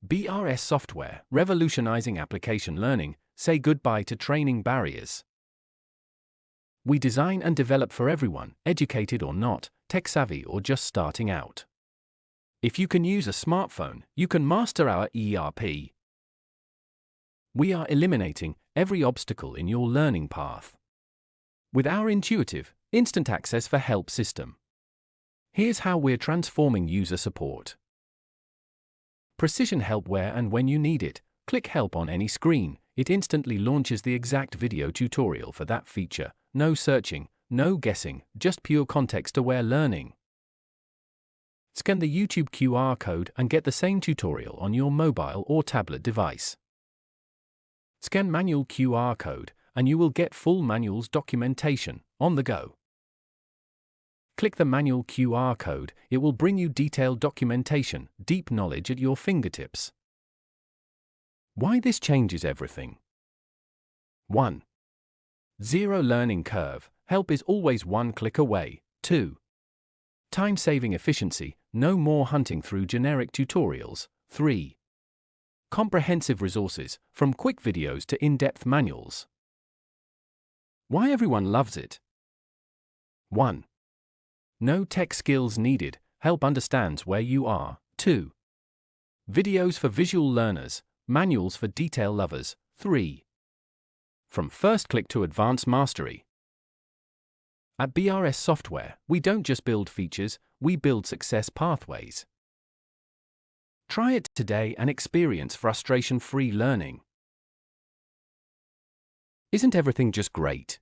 BRS software, revolutionizing application learning, say goodbye to training barriers. We design and develop for everyone, educated or not, tech-savvy or just starting out. If you can use a smartphone, you can master our ERP. We are eliminating every obstacle in your learning path with our intuitive, instant access for help system. Here's how we're transforming user support. Precision help where and when you need it. Click help on any screen, it instantly launches the exact video tutorial for that feature. No searching, no guessing, just pure context-aware learning. Scan the YouTube QR code and get the same tutorial on your mobile or tablet device. Scan manual QR code and you will get full manuals documentation on the go. Click the manual QR code, it will bring you detailed documentation, deep knowledge at your fingertips. Why this changes everything? 1. Zero learning curve, help is always one click away. 2. Time-saving efficiency, no more hunting through generic tutorials. 3. Comprehensive resources, from quick videos to in-depth manuals. Why everyone loves it? 1. No tech skills needed, help understands where you are. 2. Videos for visual learners, manuals for detail lovers. 3. From first click to advanced mastery. At BRS Software, we don't just build features, we build success pathways. Try it today and experience frustration-free learning. Isn't everything just great?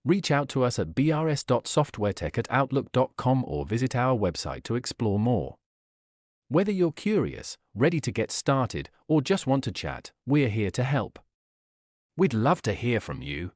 Reach out to us at brs.softwaretech@outlook.com or visit our website to explore more. Whether you're curious, ready to get started, or just want to chat, we're here to help. We'd love to hear from you.